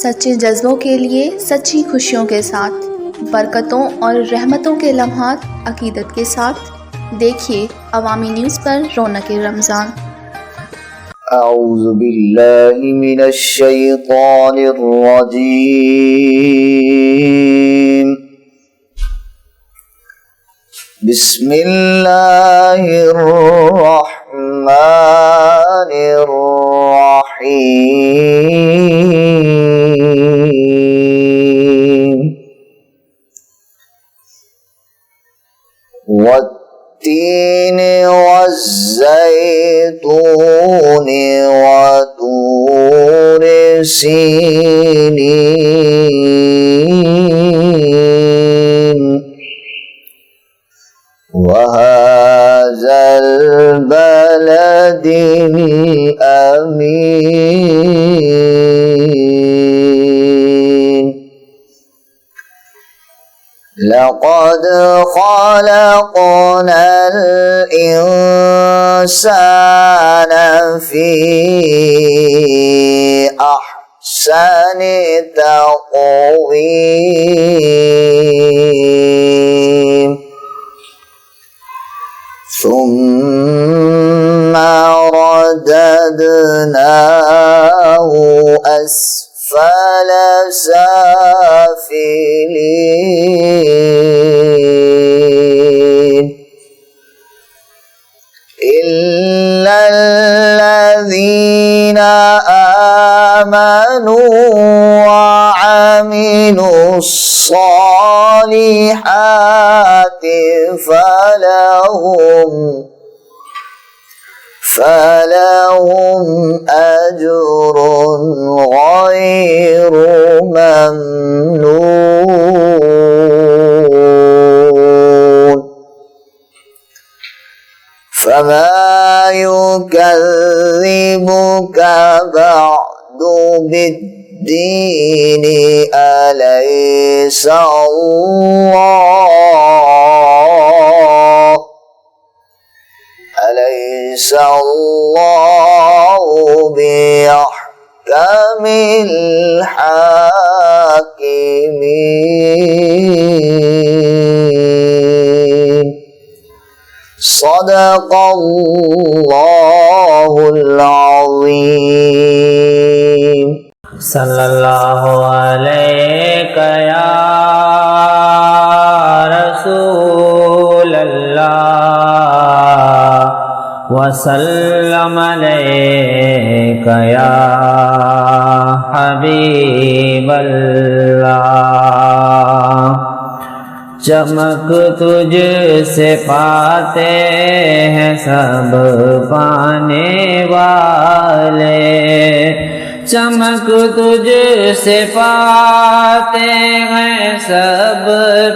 سچے جذبوں کے لیے سچی خوشیوں کے ساتھ، برکتوں اور رحمتوں کے لمحات عقیدت کے ساتھ دیکھیے عوامی نیوز پر رونق رمضان۔ اعوذ باللہ من الشیطان الرجیم، بسم اللہ الرحمن الرحیم، والتین والزیتون وطور سینین وهذا البلد الأمين، لقد خلقنا الإنسان في أحسن تقويم، ثم رددناه أسفل سافلين، إلا الذين آمنوا وعملوا الصالحات فلهم أجر غير ممنون، فما يكذبك بعد بالدين، أليس الله بأحكم الحاكمين، صدق الله العظيم۔ صلی اللہ علیہ یا رسول اللہ، وسلم علیک یا حبیب اللہ، چمک تجھ سے پاتے ہیں سب پانے والے، چمک تجھ سے پاتے ہیں سب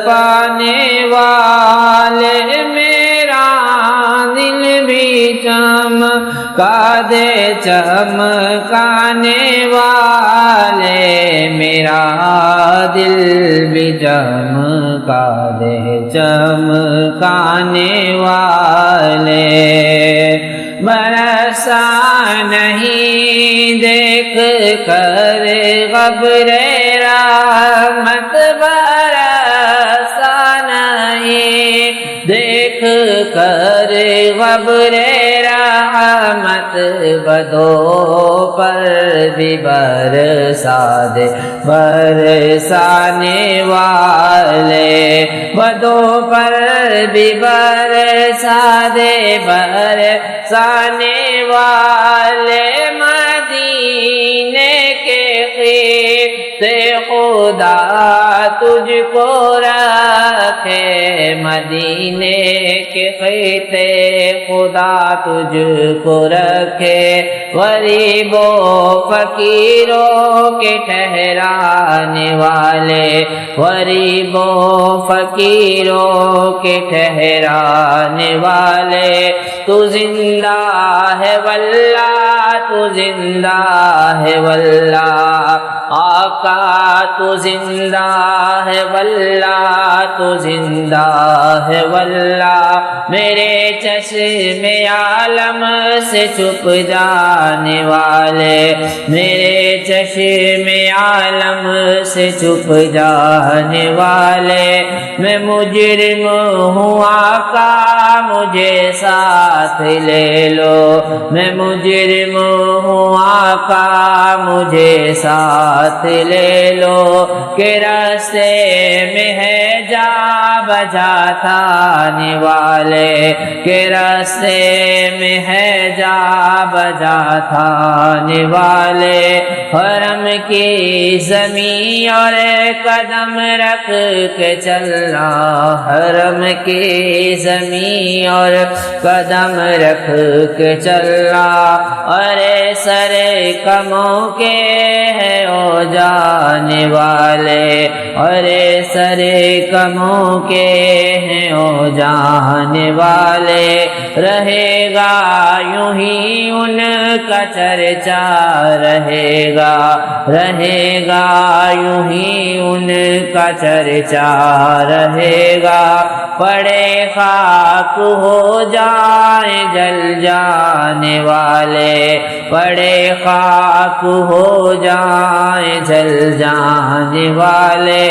پانے والے، میرا دل بھی چمکا دے چمکانے والے، میرا دل بھی چمکا دے چمکانے والے، برسا نہیں دیکھ کر غبر رحمت، برسا نہیں دیکھ کر غبر رحمت، بدو پر بھی برسا دے برسانے والے، بدو پر بھی برسا دے برسانے والے، مدینے کے خطے خدا تجھ کو رکھے، مدینے کے خطے خدا تجھ کو رکھے، غریبوں فقیروں کے ٹھہرانے والے، غریبوں فقیروں کے ٹھہرانے والے، تو زندہ ہے واللہ، تو زندہ ہے واللہ، آقا تو زندہ ہے واللہ تو زندہ ہے واللہ، میرے چشم عالم سے چھپ جانے والے، میرے چشم عالم سے چھپ جانے والے، میں مجرم ہوں آقا مجھے ساتھ لے لو، میں مجرم ہوں آقا مجھے ساتھ لے لو، کہ راستے میں ہے جا بجا تھانے والے، کہ راستے میں ہے جا بجا تھانے والے، حرم کی زمین اور قدم رکھ کے چلنا، حرم کی زمین اور قدم رکھ کے چلنا، ارے سر کموں کے ہیں او جانے والے، ارے سر کموں کے ہیں او جانے والے، رہے گا یوں ہی ان کا چرچا، رہے گا رہے گا یوں ہی ان کا چرچا رہے گا، پڑے خاک ہو جائیں جل جانے والے، پڑے خاک ہو جائیں جل جانے والے،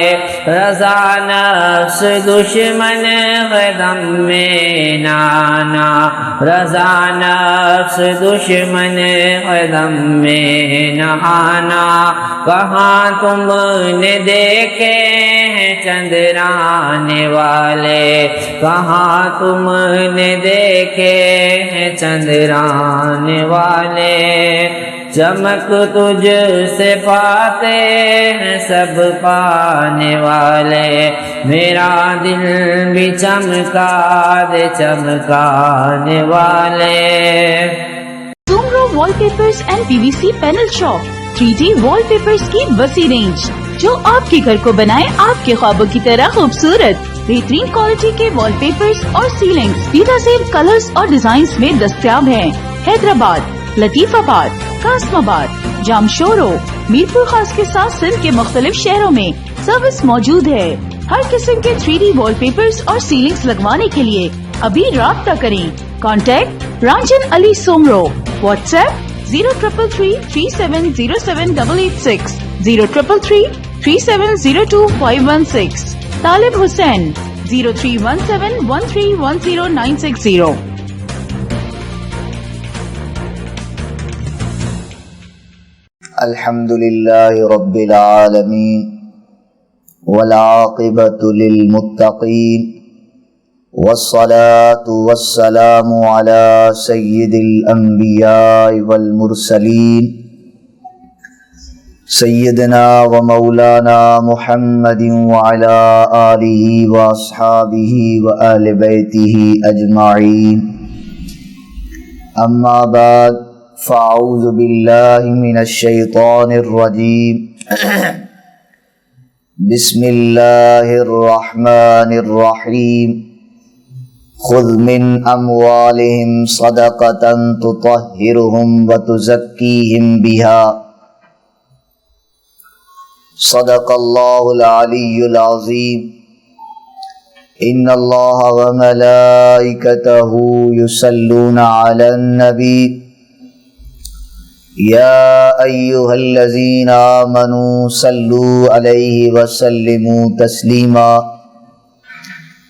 رضا نفس دشمن قدم میں نانا، رضا نفس دشمن قدم میں نہانا، کہاں تم نے دیکھے ہیں چندرانے والے، کہاں تم نے دیکھے ہیں چندرانے والے، چمک تجھ سے پاتے ہیں سب پانے والے، میرا دل بھی چمکا دے چمکانے والے۔ زومرو وال papers and PVC panel shop, 3D وال پیپرز کی وسیع رینج جو آپ کے گھر کو بنائے آپ کے خوابوں کی طرح خوبصورت، بہترین کوالٹی کے وال پیپرز اور سیلنگز سیدھا سیل کلرز اور ڈیزائنز میں دستیاب ہیں۔ حیدرآباد، لطیف آباد، قاسم آباد، جامشورو، میرپور خاص کے ساتھ سندھ کے مختلف شہروں میں سروس موجود ہے۔ ہر قسم کے 3D وال پیپرز اور سیلنگز لگوانے کے لیے ابھی رابطہ کریں۔ کانٹیکٹ رنجن علی سومرو، واٹس ایپ 0333370786، 033337025516، طالب حسین 031713109060۔ الحمد للہ رب العالمین والعاقبۃ للمتقین والصلاة والسلام علی سید الانبیاء والمرسلین سیدنا و مولانا محمد وعلی آلہ واصحابہ وآل بیتہ اجمعین، اما بعد فاعوذ باللہ من الشیطان الرجیم، بسم اللہ الرحمن الرحیم، خذ من اموالہم صدقۃ تطہرہم وتزکیہم بہا، صدق اللہ العلی العظیم۔ ان اللہ وملائکتہ یصلون علی النبی، یا ایہا الذین آمنوا صلوا علیہ وسلموا تسلیما،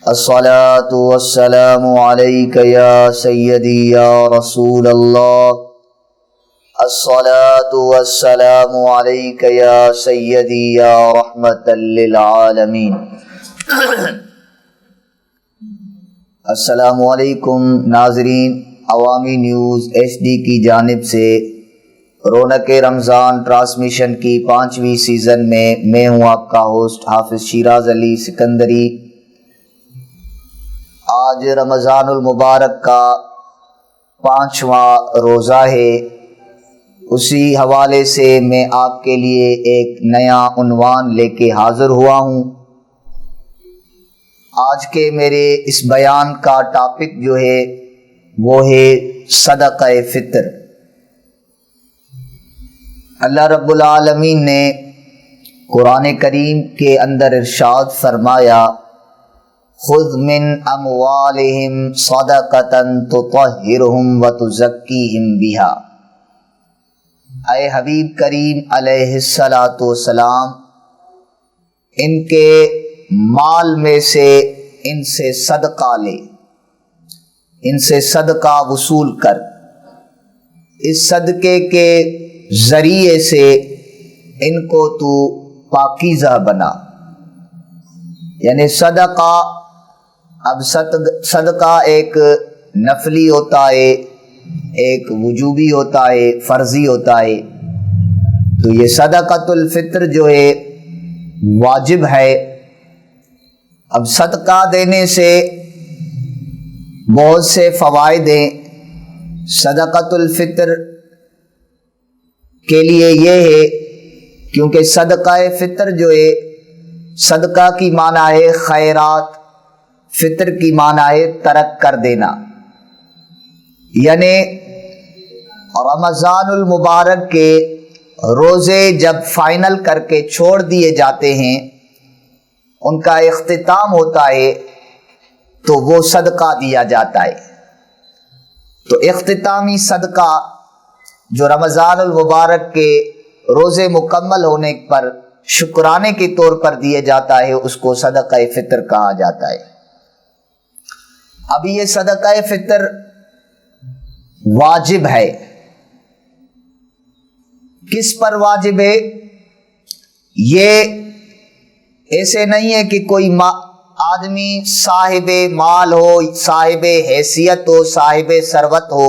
الصلاۃ والسلام علیک یا سیدی یا رسول اللہ، الصلاۃ والسلام علیک یا سیدی یا رحمۃ للعالمین۔ السلام علیکم ناظرین، عوامی نیوز HD کی جانب سے رونق رمضان ٹرانسمیشن کی 5ویں سیزن میں میں ہوں آپ کا ہوسٹ حافظ شیراز علی سکندری۔ آج رمضان المبارک کا 5واں روزہ ہے، اسی حوالے سے میں آپ کے لیے ایک نیا عنوان لے کے حاضر ہوا ہوں۔ آج کے میرے اس بیان کا ٹاپک جو ہے وہ ہے صدقہ فطر۔ اللہ رب العالمین نے قرآن کریم کے اندر ارشاد فرمایا خذ من اموالہم صدقۃ تطہرہم وتزکیہم بہا، اے حبیب کریم علیہ الصلاۃ والسلام ان کے مال میں سے ان سے صدقہ لے، ان سے صدقہ وصول کر، اس صدقے کے ذریعے سے ان کو تو پاکیزہ بنا۔ یعنی صدقہ، اب صدقہ ایک نفلی ہوتا ہے، ایک وجوبی ہوتا ہے، فرضی ہوتا ہے۔ تو یہ صدقۃ الفطر جو ہے واجب ہے۔ اب صدقہ دینے سے بہت سے فوائد ہیں۔ صدقۃ الفطر کے لیے یہ ہے کیونکہ صدقہ فطر جو ہے، صدقہ کی معنی ہے خیرات، فطر کی معنی ہے ترک کر دینا۔ یعنی رمضان المبارک کے روزے جب فائنل کر کے چھوڑ دیے جاتے ہیں، ان کا اختتام ہوتا ہے تو وہ صدقہ دیا جاتا ہے۔ تو اختتامی صدقہ جو رمضان المبارک کے روزے مکمل ہونے پر شکرانے کے طور پر دیے جاتا ہے، اس کو صدقہ فطر کہا جاتا ہے۔ اب یہ صدقہ فطر واجب ہے۔ کس پر واجب ہے؟ یہ ایسے نہیں ہے کہ کوئی آدمی صاحب مال ہو، صاحب حیثیت ہو، صاحب ثروت ہو،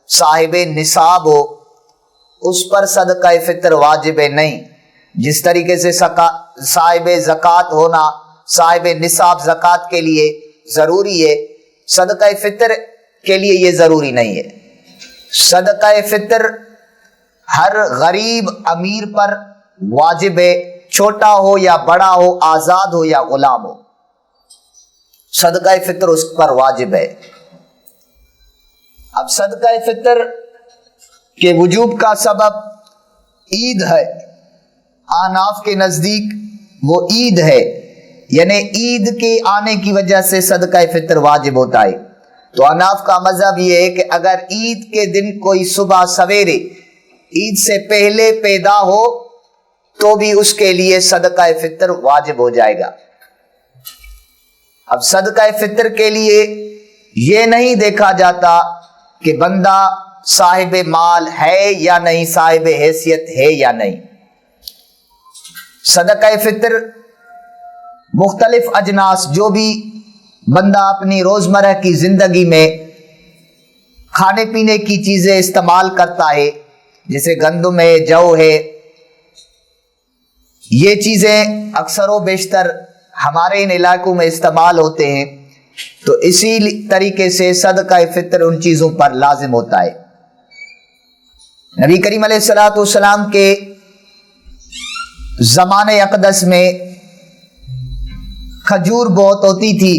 صاحب نصاب ہو، اس پر صدقہ فطر واجب ہے، نہیں۔ جس طریقے سے صاحب زکوٰۃ ہونا، صاحب نصاب زکوٰۃ کے لیے ضروری ہے، صدقہ فطر کے لیے یہ ضروری نہیں ہے۔ صدقہ فطر ہر غریب امیر پر واجب ہے، چھوٹا ہو یا بڑا ہو، آزاد ہو یا غلام ہو، صدقہ فطر اس پر واجب ہے۔ اب صدقہ فطر کے وجوب کا سبب عید ہے۔ احناف کے نزدیک وہ عید ہے، یعنی عید کے آنے کی وجہ سے صدقہ فطر واجب ہوتا ہے۔ تو احناف کا مذہب یہ ہے کہ اگر عید کے دن کوئی صبح سویرے عید سے پہلے پیدا ہو تو بھی اس کے لیے صدقہ فطر واجب ہو جائے گا۔ اب صدقہ فطر کے لیے یہ نہیں دیکھا جاتا کہ بندہ صاحب مال ہے یا نہیں، صاحب حیثیت ہے یا نہیں۔ صدقہ فطر مختلف اجناس جو بھی بندہ اپنی روزمرہ کی زندگی میں کھانے پینے کی چیزیں استعمال کرتا ہے، جیسے گندم ہے، جو ہے، یہ چیزیں اکثر و بیشتر ہمارے ان علاقوں میں استعمال ہوتے ہیں، تو اسی طریقے سے صدقہ فطر ان چیزوں پر لازم ہوتا ہے۔ نبی کریم علیہ الصلوۃ والسلام کے زمانے اقدس میں کھجور بہت ہوتی تھی،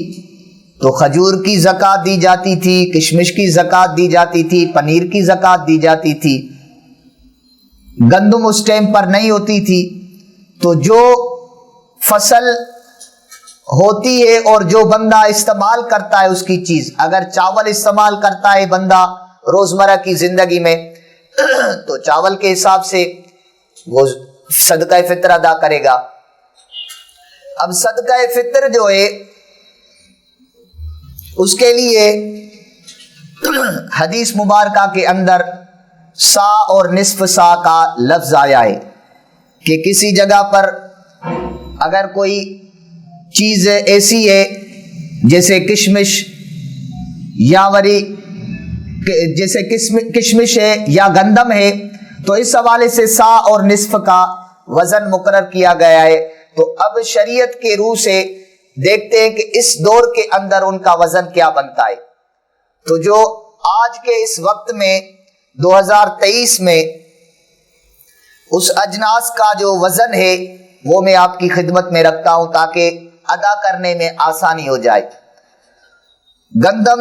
تو کھجور کی زکوٰۃ دی جاتی تھی، کشمش کی زکوٰۃ دی جاتی تھی، پنیر کی زکوٰۃ دی جاتی تھی۔ گندم اس ٹائم پر نہیں ہوتی تھی، تو جو فصل ہوتی ہے اور جو بندہ استعمال کرتا ہے اس کی چیز، اگر چاول استعمال کرتا ہے بندہ روزمرہ کی زندگی میں تو چاول کے حساب سے وہ صدقہ فطر ادا کرے گا۔ اب صدقہ فطر جو ہے اس کے لیے حدیث مبارکہ کے اندر سا اور نصف سا کا لفظ آیا ہے کہ کسی جگہ پر اگر کوئی چیز ایسی ہے جیسے کشمش یا جیسے کشمش ہے یا گندم ہے، تو اس حوالے سے سا اور نصف کا وزن مقرر کیا گیا ہے۔ تو اب شریعت کے روح سے دیکھتے ہیں کہ اس دور کے اندر ان کا وزن کیا بنتا ہے۔ تو جو آج کے اس وقت میں 2023 میں اس اجناس کا جو وزن ہے وہ میں آپ کی خدمت میں رکھتا ہوں تاکہ ادا کرنے میں آسانی ہو جائے۔ گندم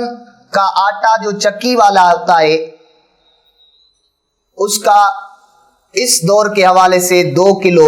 کا آٹا جو چکی والا ہوتا ہے اس کا اس دور کے حوالے سے 2 کلو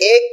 1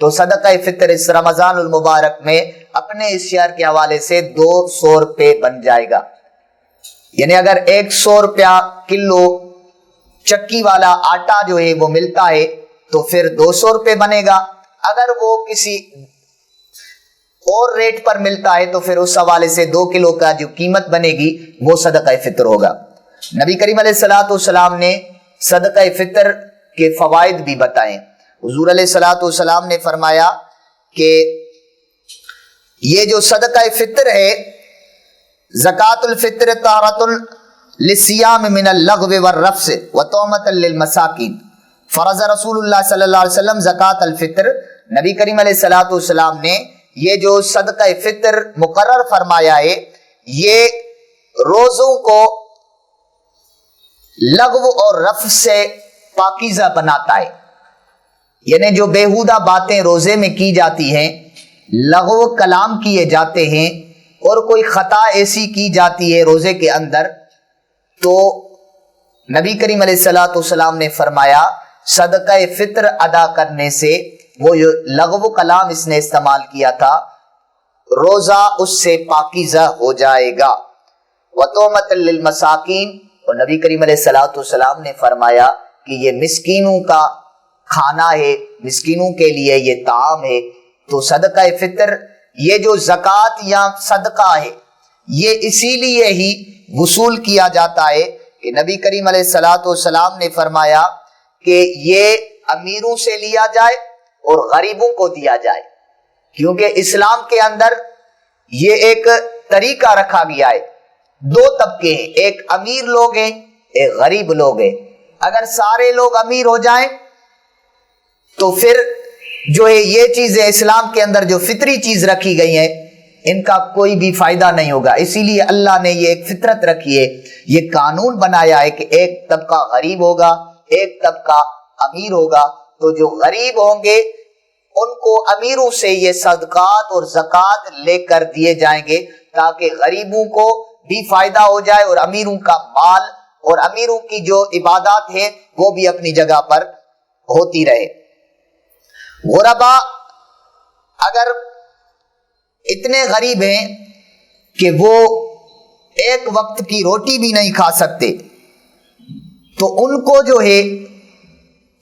تو صدقہ فطر اس رمضان المبارک میں اپنے اس شہر کے حوالے سے 200 روپے بن جائے گا. یعنی اگر 100 روپیہ کلو چکی والا آٹا جو ہے وہ ملتا ہے تو پھر 200 روپے بنے گا. اگر وہ کسی اور ریٹ پر ملتا ہے تو پھر اس حوالے سے 2 کلو کا جو قیمت بنے گی وہ صدقہ فطر ہوگا. نبی کریم علیہ الصلوۃ والسلام نے صدقہ فطر کے فوائد بھی بتائیں. حضور علیہ الصلوۃ والسلام نے فرمایا کہ یہ جو صدقہ فطر ہے، زکوٰۃ الفطر طہارۃ للصیام من اللغو والرفث وطعمۃ للمساکین. فرض رسول اللہ صلی اللہ علیہ وسلم زکوٰۃ الفطر. نبی کریم علیہ الصلوۃ والسلام نے یہ جو صدقہ فطر مقرر فرمایا ہے یہ روزوں کو لغو اور رفث سے پاکیزہ بناتا ہے. یعنی جو بیہودہ باتیں روزے میں کی جاتی ہیں، لغو کلام کیے جاتے ہیں اور کوئی خطا ایسی کی جاتی ہے روزے کے اندر، تو نبی کریم علیہ الصلوۃ والسلام نے فرمایا صدقہ فطر ادا کرنے سے وہ جو لغو کلام اس نے استعمال کیا تھا روزہ اس سے پاکیزہ ہو جائے گا. وطعمۃ للمساکین، اور نبی کریم علیہ الصلوۃ والسلام نے فرمایا کہ یہ مسکینوں کا کھانا ہے، مسکینوں کے لیے یہ طعام ہے. تو صدقہ فطر یہ جو زکوٰۃ یا صدقہ ہے یہ اسی لیے ہی وصول کیا جاتا ہے کہ نبی کریم علیہ الصلوۃ والسلام نے فرمایا کہ یہ امیروں سے لیا جائے اور غریبوں کو دیا جائے، کیونکہ اسلام کے اندر یہ ایک طریقہ رکھا گیا ہے. 2 طبقے ہیں، ایک امیر لوگ ہیں، ایک غریب لوگ ہیں. اگر سارے لوگ امیر ہو جائیں تو پھر جو ہے یہ چیزیں اسلام کے اندر جو فطری چیز رکھی گئی ہیں ان کا کوئی بھی فائدہ نہیں ہوگا. اسی لیے اللہ نے یہ ایک فطرت رکھی ہے، یہ قانون بنایا ہے کہ ایک طبقہ غریب ہوگا، ایک طبقہ امیر ہوگا. تو جو غریب ہوں گے ان کو امیروں سے یہ صدقات اور زکوٰۃ لے کر دیے جائیں گے تاکہ غریبوں کو بھی فائدہ ہو جائے اور امیروں کا مال اور امیروں کی جو عبادات ہیں وہ بھی اپنی جگہ پر ہوتی رہے. غربا اگر اتنے غریب ہیں کہ وہ ایک وقت کی روٹی بھی نہیں کھا سکتے تو ان کو جو ہے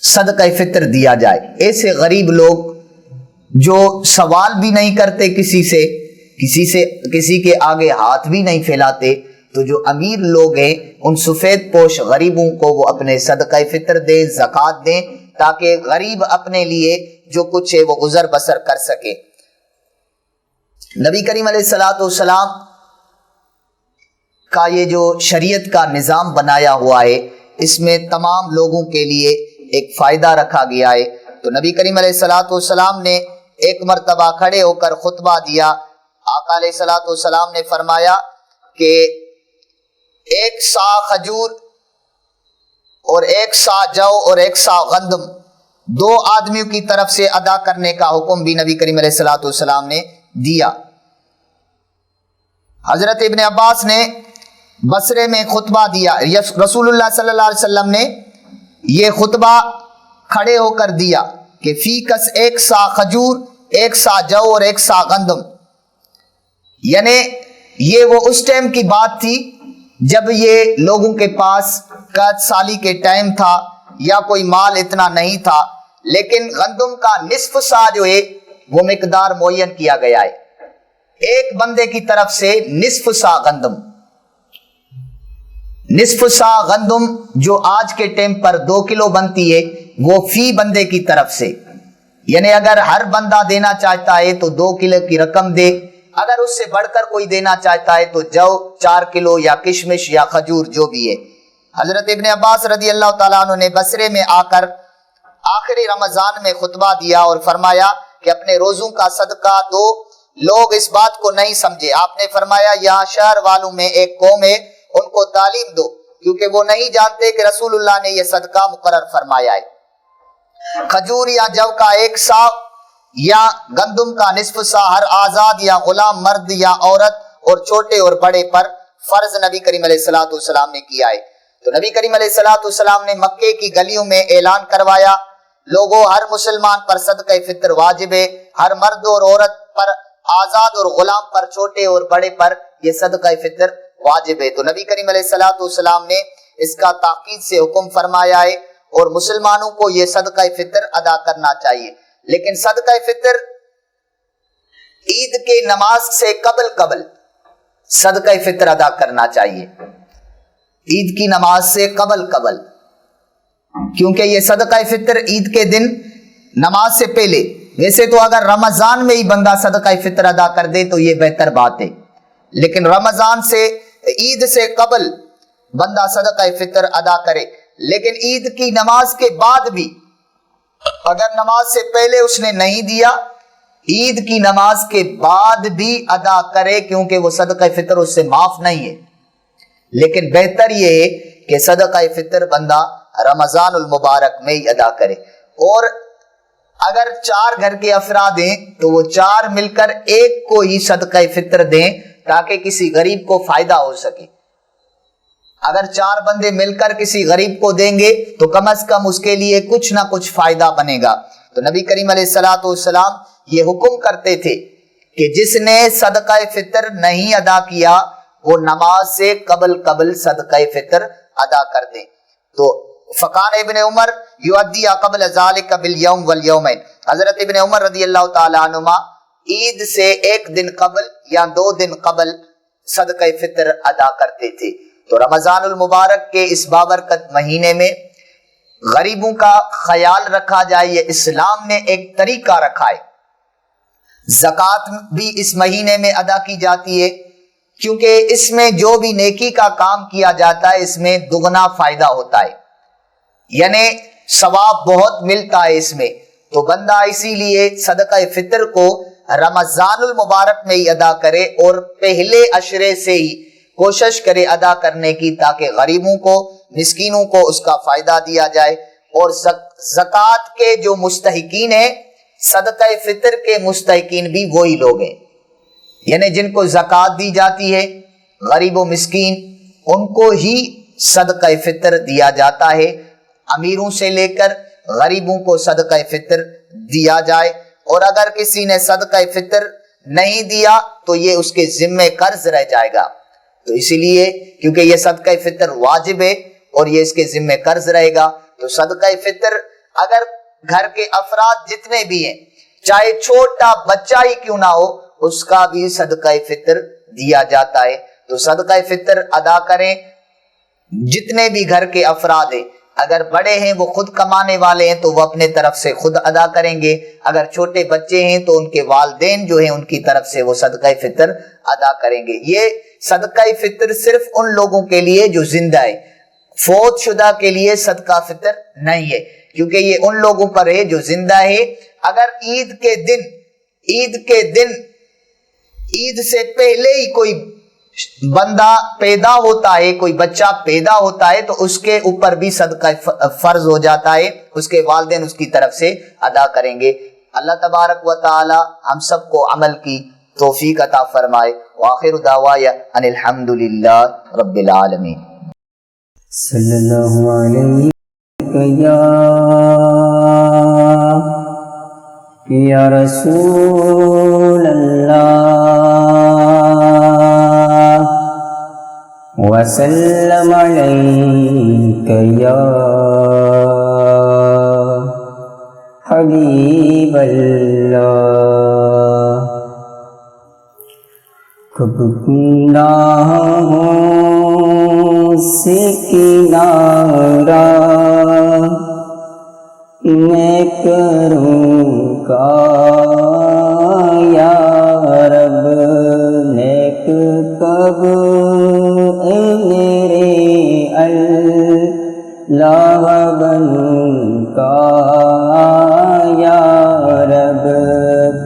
صدقہ فطر دیا جائے. ایسے غریب لوگ جو سوال بھی نہیں کرتے کسی کے آگے ہاتھ بھی نہیں پھیلاتے، تو جو امیر لوگ ہیں ان سفید پوش غریبوں کو وہ اپنے صدقہ فطر دیں، زکوٰۃ دیں، تاکہ غریب اپنے لیے جو کچھ ہے وہ گزر بسر کر سکے. نبی کریم علیہ الصلوۃ والسلام کا یہ جو شریعت کا نظام بنایا ہوا ہے اس میں تمام لوگوں کے لیے ایک فائدہ رکھا گیا ہے. تو نبی کریم علیہ الصلوۃ والسلام نے ایک مرتبہ کھڑے ہو کر خطبہ دیا. آقا علیہ الصلوۃ والسلام نے فرمایا کہ 1 سا کھجور اور 1 سا جو اور 1 سا گندم 2 آدمیوں کی طرف سے ادا کرنے کا حکم بھی نبی کریم علیہ الصلوۃ والسلام نے دیا. حضرت ابن عباس نے بصرے میں خطبہ دیا، رسول اللہ صلی اللہ علیہ وسلم نے یہ خطبہ کھڑے ہو کر دیا کہ فی کس 1 سا کھجور 1 سا جو اور 1 سا گندم. یعنی یہ وہ اس ٹائم کی بات تھی جب یہ لوگوں کے پاس قحط سالی کے ٹائم تھا یا کوئی مال اتنا نہیں تھا، لیکن گندم کا نصف سا جو ہے وہ مقدار معین کیا گیا ہے. ایک بندے کی طرف سے نصف سا گندم، نصف سا گندم جو آج کے ٹائم پر 2 کلو بنتی ہے وہ فی بندے کی طرف سے، یعنی اگر ہر بندہ دینا چاہتا ہے تو 2 کلو کی رقم دے، اگر اس سے بڑھ کر کوئی دینا چاہتا ہے تو جو 4 کلو یا کشمش یا کھجور جو بھی ہے. حضرت ابن عباس رضی اللہ تعالیٰ عنہ نے بصرے میں آ کر آخری رمضان میں خطبہ دیا اور فرمایا کہ اپنے روزوں کا صدقہ دو. لوگ اس بات کو نہیں سمجھے. آپ نے فرمایا یہاں شہر والوں میں ایک قوم ہے، ان کو تعلیم دو، کیونکہ وہ نہیں جانتے کہ رسول اللہ نے یہ صدقہ مقرر فرمایا ہے. کھجور یا جو کا 1 سا یا گندم کا نصف سا ہر آزاد یا غلام مرد یا عورت اور چھوٹے اور بڑے پر فرض نبی کریم علیہ الصلوۃ والسلام نے کیا ہے. تو نبی کریم علیہ الصلوۃ والسلام نے مکے کی گلیوں میں اعلان کروایا، لوگوں ہر مسلمان پر صدقہ فطر واجب ہے، ہر مرد اور عورت پر، آزاد اور غلام پر، چھوٹے اور بڑے پر یہ صدقہ فطر واجب ہے۔ تو نبی کریم علیہ السلام نے اس کا تاکید سے حکم فرمایا ہے اور مسلمانوں کو یہ صدقہ فطر ادا کرنا چاہیے۔ لیکن صدقہ فطر عید کے نماز سے قبل صدقہ فطر ادا کرنا چاہیے، عید کی نماز سے قبل، کیونکہ یہ صدقہ فطر عید کے دن نماز سے پہلے، ویسے تو اگر رمضان میں ہی بندہ صدقہ فطر ادا کر دے تو یہ بہتر بات ہے، لیکن رمضان سے، عید سے قبل بندہ صدقہ فطر ادا کرے۔ لیکن عید کی نماز کے بعد بھی اگر نماز سے پہلے اس نے نہیں دیا، عید کی نماز کے بعد بھی ادا کرے، کیونکہ وہ صدقہ فطر اس سے معاف نہیں ہے۔ لیکن بہتر یہ ہے کہ صدقہ فطر بندہ رمضان المبارک میں ہی ادا کرے، اور اگر 4 گھر کے افراد ہیں تو وہ 4 مل کر ایک کو ہی صدقہ فطر دیں تاکہ کسی غریب کو فائدہ ہو سکے۔ اگر 4 بندے مل کر کسی غریب کو دیں گے تو کم از کم اس کے لیے کچھ نہ کچھ فائدہ بنے گا۔ تو نبی کریم علیہ السلام یہ حکم کرتے تھے کہ جس نے صدقہ فطر نہیں ادا کیا وہ نماز سے قبل صدقہ فطر ادا کر دیں۔ تو فقان ابن عمر یؤدی قبل ذالک بالیوم والیومین، حضرت ابن عمر رضی اللہ تعالی عنہما عید سے 1 دن قبل یا 2 دن قبل صدقہ فطر ادا کرتے تھے۔ تو رمضان المبارک کے اس بابرکت مہینے میں غریبوں کا خیال رکھا جائے، یہ اسلام نے ایک طریقہ رکھا ہے۔ زکوٰۃ بھی اس مہینے میں ادا کی جاتی ہے، کیونکہ اس میں جو بھی نیکی کا کام کیا جاتا ہے اس میں دگنا فائدہ ہوتا ہے، یعنی ثواب بہت ملتا ہے اس میں۔ تو بندہ اسی لیے صدقہ فطر کو رمضان المبارک میں ہی ادا کرے اور پہلے عشرے سے ہی کوشش کرے ادا کرنے کی، تاکہ غریبوں کو، مسکینوں کو اس کا فائدہ دیا جائے۔ اور زکوٰۃ کے جو مستحقین ہیں، صدقہ فطر کے مستحقین بھی وہی لوگ ہیں، یعنی جن کو زکوٰۃ دی جاتی ہے، غریب و مسکین، ان کو ہی صدقہ فطر دیا جاتا ہے۔ امیروں سے لے کر غریبوں کو صدقہ فطر دیا جائے، اور اگر کسی نے صدقہ فطر نہیں دیا تو یہ اس کے ذمہ قرض رہ جائے گا۔ تو اسی لیے کیونکہ یہ صدقہ فطر واجب ہے اور یہ اس کے ذمہ قرض رہے گا، تو صدقہ فطر اگر گھر کے افراد جتنے بھی ہیں، چاہے چھوٹا بچہ ہی کیوں نہ ہو، اس کا بھی صدقہ فطر دیا جاتا ہے۔ تو صدقہ فطر ادا کریں جتنے بھی گھر کے افراد ہیں، اگر بڑے ہیں وہ خود کمانے والے ہیں تو وہ اپنے طرف سے خود ادا کریں گے، اگر چھوٹے بچے ہیں تو ان کے والدین جو ہیں ان کی طرف سے وہ صدقہ فطر ادا کریں گے۔ یہ صدقہ فطر صرف ان لوگوں کے لیے جو زندہ ہے، فوت شدہ کے لیے صدقہ فطر نہیں ہے، کیونکہ یہ ان لوگوں پر ہے جو زندہ ہے۔ اگر عید کے دن عید سے پہلے ہی کوئی بندہ پیدا ہوتا ہے، کوئی بچہ پیدا ہوتا ہے، تو اس کے اوپر بھی صدقہ فرض ہو جاتا ہے، اس کے والدین اس کی طرف سے ادا کریں گے۔ اللہ تبارک و تعالی ہم سب کو عمل کی توفیق عطا فرمائے۔ وآخر دعوایا ان الحمدللہ رب العالمین۔ صلی اللہ علیہ یا رسول اللہ وسلم علیک یا حبیب اللہ۔ کب گناہوں سے کنارہ میں کروں گا یا رب، نیک کب اے میرے اللہ بنوں گا یا رب،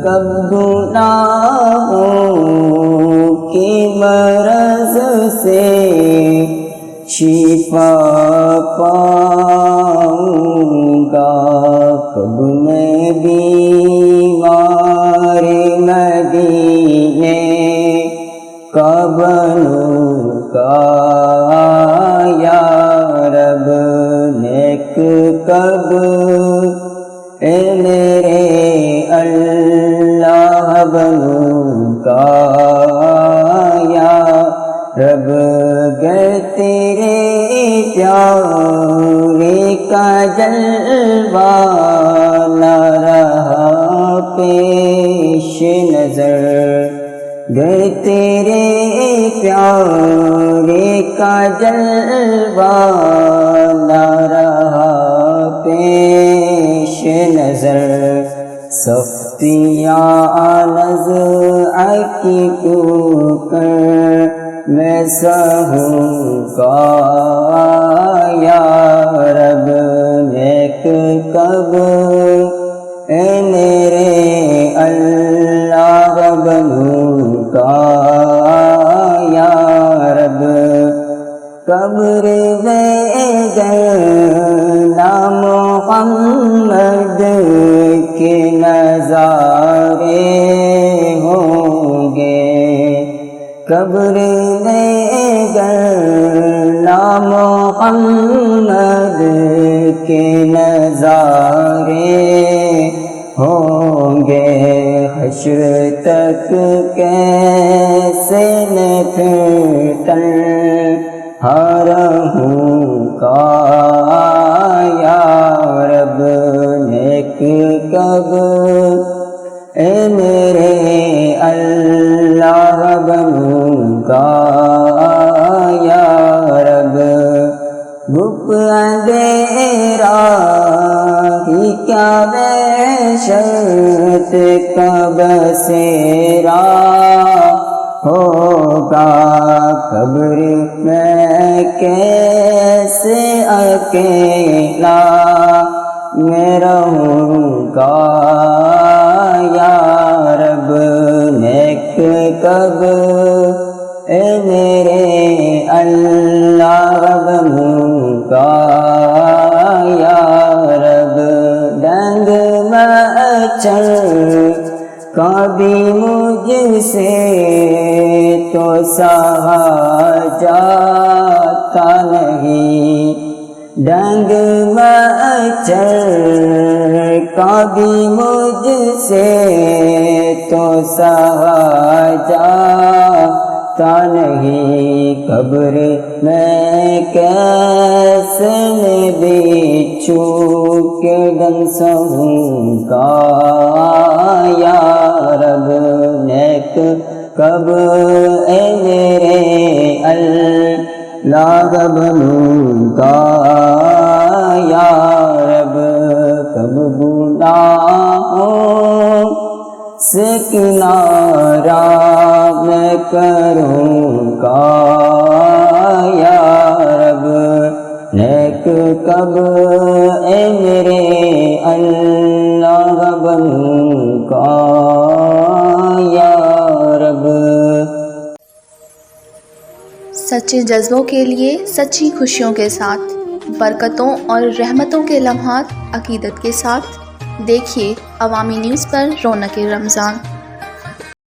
کب گناہوں کی مرض سے شفا پاؤں گا، کب میں بیمار مدینے کا بنوں گا یا رب، نیک کب بنوں کا یا رب، گر تیرے پیارے کا جلوہ نہ رہا پیش نظر، گر تیرے پیارے کا جلوہ نہ رہا پیش نظر، سختیاں نزع کی تو کر میں سہوں کا یا رب، نیک کب اے میرے اللہ بنوں کا یا رب، قبر میں گرنا محمد کے نظارے ہوں گے، قبر میں گرنا محمد کے نظارے ہوں گے، حشر تک کیسے میں پھر تنہا رہوں کا یا رب، نیک کب اے میرے اللہ بنوں کا یا رب، گپ اندھیرا ہی کیا وحشت کا بسیرا ہوگا، قبر میں کیسے اکیلا میں رہوں گا یا رب، نیک کب اے میرے اللہ بنوں کا یا رب، ڈنگ مچھر کا بھی مجھ سے تو سہا جاتا نہیں، ڈنگ مچھر کا بھی مجھ سے تو سہا جاتا نہیں، قبر میں کیسے میں بچھو کے ڈنگ سہوں گا یا رب، نیک کب اے میرے اللہ بنوں گا یا رب، کب گناہوں سے کنارہ میں کروں گا یا رب، نیک کب اے میرے اللہ بنوں گا یا رب۔ سچے جذبوں کے لیے سچی خوشیوں کے ساتھ، برکتوں اور رحمتوں کے لمحات عقیدت کے ساتھ دیکھیے عوامی نیوز پر رونق رمضان۔